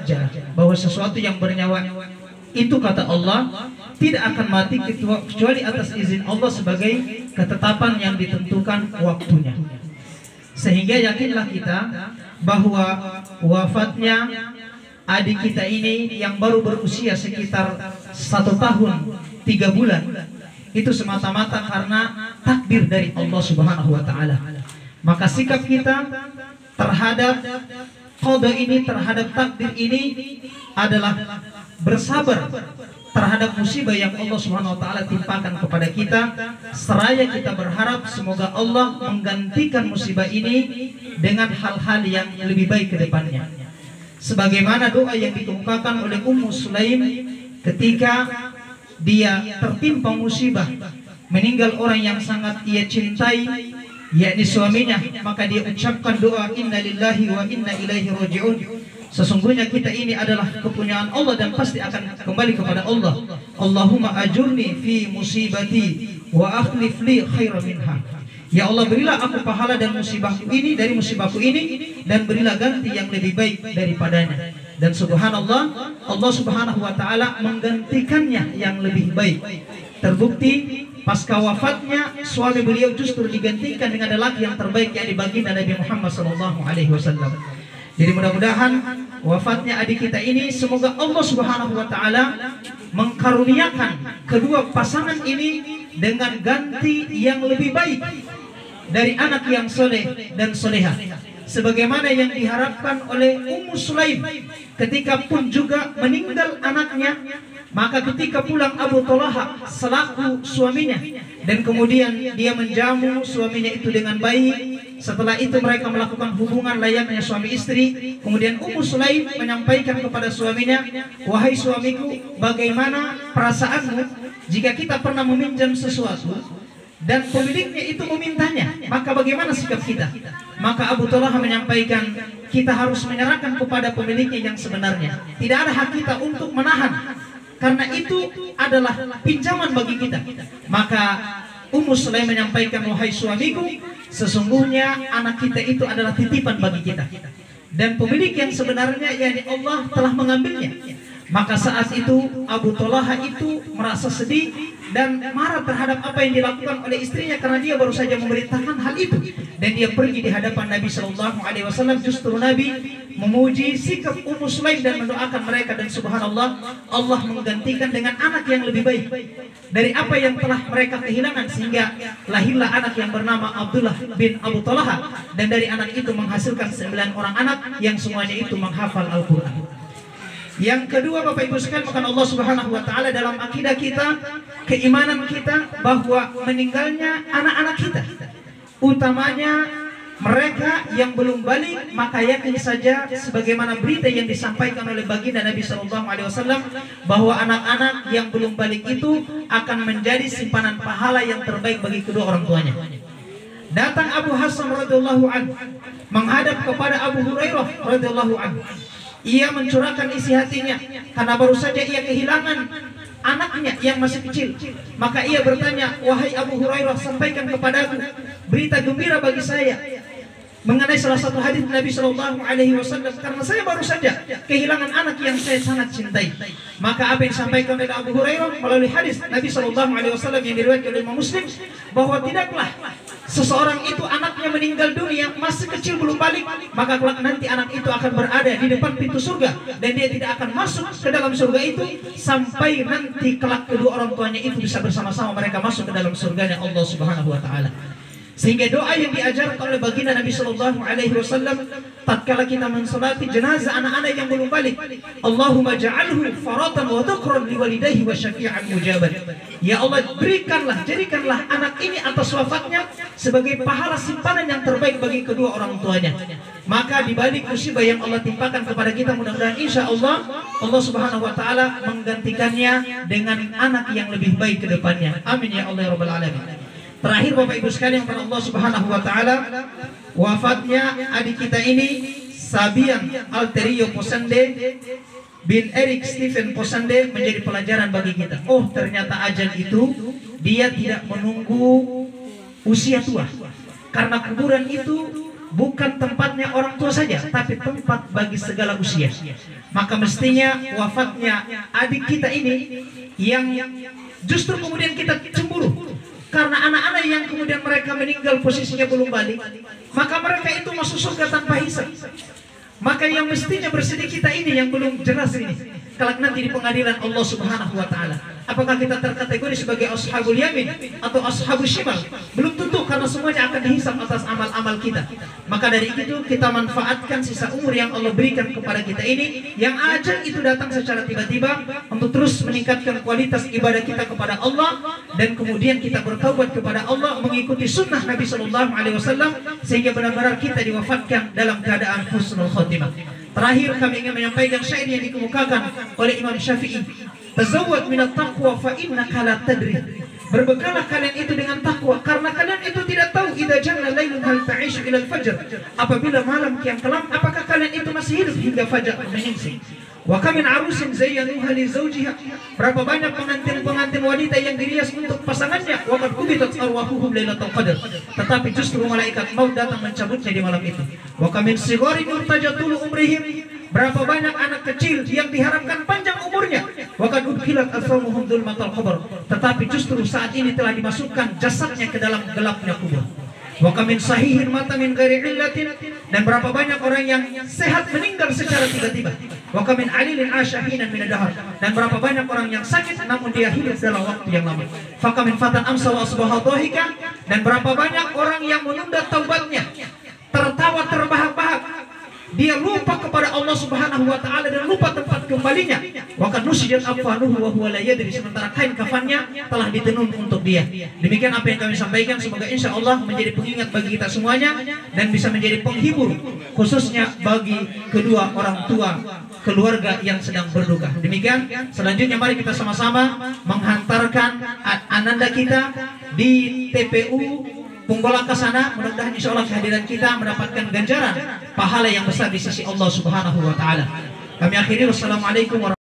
ajal, bahwa sesuatu yang bernyawa itu kata Allah tidak akan mati kecuali atas izin Allah sebagai ketetapan yang ditentukan waktunya. Sehingga yakinlah kita bahwa wafatnya adik kita ini yang baru berusia sekitar 1 tahun 3 bulan itu semata-mata karena takdir dari Allah Subhanahu wa taala. Maka sikap kita terhadap qada ini, terhadap takdir ini adalah bersabar terhadap musibah yang Allah Subhanahu wa taala timpakan kepada kita, seraya kita berharap semoga Allah menggantikan musibah ini dengan hal-hal yang lebih baik ke depannya. Sebagaimana doa yang dikemukakan oleh Ummu Sulaim ketika dia tertimpa musibah, meninggal orang yang sangat ia cintai, yakni suaminya, maka dia ucapkan doa inna lillahi wa inna ilaihi raji'un. Sesungguhnya kita ini adalah kepunyaan Allah dan pasti akan kembali kepada Allah. Allahumma ajurni fi musibati wa akhlif li khairan minha. Ya Allah, berilah aku pahala dan musibahku ini dari musibahku ini, dan berilah ganti yang lebih baik daripadanya. Dan subhanallah, Allah Subhanahu wa taala menggantikannya yang lebih baik. Terbukti pasca wafatnya suami beliau justru digantikan dengan lelaki yang terbaik, yakni baginda Nabi Muhammad SAW. Jadi mudah-mudahan wafatnya adik kita ini semoga Allah Subhanahu wa taala mengkaruniakan kedua pasangan ini dengan ganti yang lebih baik dari anak yang soleh dan solehah, sebagaimana yang diharapkan oleh Ummu Sulaim ketika pun juga meninggal anaknya. Maka ketika pulang Abu Talha selaku suaminya, dan kemudian dia menjamu suaminya itu dengan baik. Setelah itu mereka melakukan hubungan layaknya suami istri. Kemudian Ummu Sulaim menyampaikan kepada suaminya, wahai suamiku, bagaimana perasaanmu jika kita pernah meminjam sesuatu dan pemiliknya itu memintanya, maka bagaimana sikap kita? Maka Abu Talha menyampaikan, kita harus menyerahkan kepada pemiliknya yang sebenarnya. Tidak ada hak kita untuk menahan, karena itu adalah pinjaman bagi kita. Maka Ummu Sulaim menyampaikan, wahai suamiku, sesungguhnya anak kita itu adalah titipan bagi kita, dan pemilik yang sebenarnya yakni Allah telah mengambilnya. Maka saat itu Abu Talha itu merasa sedih dan marah terhadap apa yang dilakukan oleh istrinya, karena dia baru saja memerintahkan hal itu, dan dia pergi di hadapan Nabi SAW. Justru Nabi memuji sikap Ummu Sulaim dan mendoakan mereka, dan subhanallah, Allah menggantikan dengan anak yang lebih baik dari apa yang telah mereka kehilangan, sehingga lahirlah anak yang bernama Abdullah bin Abu Talha, dan dari anak itu menghasilkan 9 orang anak yang semuanya itu menghafal Al-Quran. Yang kedua, Bapak Ibu sekalian, maka Allah Subhanahu wa taala dalam akidah kita, keimanan kita, bahwa meninggalnya anak-anak kita, utamanya mereka yang belum balik, maka yakin saja sebagaimana berita yang disampaikan oleh baginda Nabi SAW, bahwa anak-anak yang belum balik itu akan menjadi simpanan pahala yang terbaik bagi kedua orang tuanya. Datang Abu Hasan radhiyallahu anhu menghadap kepada Abu Hurairah radhiyallahu anhu. Ia mencurahkan isi hatinya karena baru saja ia kehilangan anaknya yang masih kecil. Maka ia bertanya, wahai Abu Hurairah, sampaikan kepadaku berita gembira bagi saya mengenai salah satu hadis Nabi SAW, karena saya baru saja kehilangan anak yang saya sangat cintai. Maka apa yang disampaikan oleh Abu Hurairah melalui hadis Nabi SAW yang diriwayatkan oleh Imam Muslim, bahwa tidaklah seseorang itu anaknya meninggal dunia masih kecil belum balik, maka kelak nanti anak itu akan berada di depan pintu surga, dan dia tidak akan masuk ke dalam surga itu sampai nanti kelak kedua orang tuanya itu bisa bersama-sama mereka masuk ke dalam surganya Allah Subhanahu wa taala. Sehingga doa yang diajarkan oleh baginda Nabi SAW tatkala kita mensolati jenazah anak-anak yang belum balik, Allahumma ja'alhu faratan wa dhukran liwalidayhi wa syafi'an mujaban. Ya Allah, jadikanlah anak ini atas wafatnya sebagai pahala simpanan yang terbaik bagi kedua orang tuanya. Maka di balik musibah yang Allah timpakan kepada kita, mudah-mudahan insya Allah Allah Subhanahu wa taala menggantikannya dengan anak yang lebih baik ke depannya. Amin ya Allah ya rabbal alamin. Terakhir, Bapak Ibu sekalian, kepada Allah Subhanahu wa taala, wafatnya adik kita ini, Sabian Alterio Posande bin Eric Stephen Posande, menjadi pelajaran bagi kita. Oh, ternyata ajal itu dia tidak menunggu usia tua, karena kuburan itu bukan tempatnya orang tua saja, tapi tempat bagi segala usia. Maka mestinya wafatnya adik kita ini yang justru kemudian kita cemburu, karena anak-anak yang kemudian mereka meninggal posisinya belum balik, maka mereka itu masuk surga tanpa hisab. Maka yang mestinya bersedih kita ini yang belum jelas ini, kelak nanti di pengadilan Allah Subhanahu wa taala, apakah kita terkategori sebagai ashabul yamin atau ashabul shimal? Belum tentu, karena semuanya akan dihisab atas amal-amal kita. Maka dari itu kita manfaatkan sisa umur yang Allah berikan kepada kita ini, yang ajal itu datang secara tiba-tiba, untuk terus meningkatkan kualitas ibadah kita kepada Allah, dan kemudian kita bertaubat kepada Allah, mengikuti sunnah Nabi Sallallahu Alaihi Wasallam, sehingga benar-benar kita diwafatkan dalam keadaan husnul khotimah. Terakhir kami ingin menyampaikan syair yang dikemukakan oleh Imam Syafi'i, tazawwad minat taqwa fa innaka la tadri. Berbekalah kalian itu dengan takwa, karena kalian itu tidak tahu idza janna lailun hal ta'ishu ila al-fajr. Apabila malam kian kelam, apakah kalian itu masih hidup hingga fajar menyingsing. Wa kam min arusin zayyanuha li zawjiha. Berapa banyak pengantin-pengantin wanita yang dirias untuk pasangannya, wa qad qubitat arwahuhum lailatul qadar. Tetapi justru malaikat maut datang mencabutnya di malam itu. Wa kam min sigharin yurtajatul umrihim. Berapa banyak anak kecil yang diharapkan panjang umurnya, wa qad udkhilat asramuhum dzulmatal qabr. Tetapi justru saat ini telah dimasukkan jasadnya ke dalam gelapnya kubur. Wa kam min sahihin mata min ghairi illatin. Dan berapa banyak orang yang sehat meninggal secara tiba-tiba. Wa kam min alilin asyahinan min ad-dahr. Dan berapa banyak orang yang sakit namun dia hidup dalam waktu yang lama. Fa kam min fatan amsa wa asbaha dhahika. Dan berapa banyak orang yang menunda taubatnya, tertawa terbahak-bahak, dia lupa kepada Allah Subhanahu wa taala dan lupa tempat kembalinya. Wa kad nusijat afanuhu wa huwa la yadri. Sementara kain kafannya telah ditenun untuk dia. Demikian apa yang kami sampaikan, semoga insya Allah menjadi pengingat bagi kita semuanya dan bisa menjadi penghibur khususnya bagi kedua orang tua keluarga yang sedang berduka. Demikian, selanjutnya mari kita sama-sama menghantarkan ananda kita di TPU Punggolaka sana. Mudah-mudahan insya Allah kehadiran kita mendapatkan ganjaran pahala yang besar di sisi Allah Subhanahu wa taala. Kami akhiri, wassalamualaikum warahmatullahi wabarakatuh.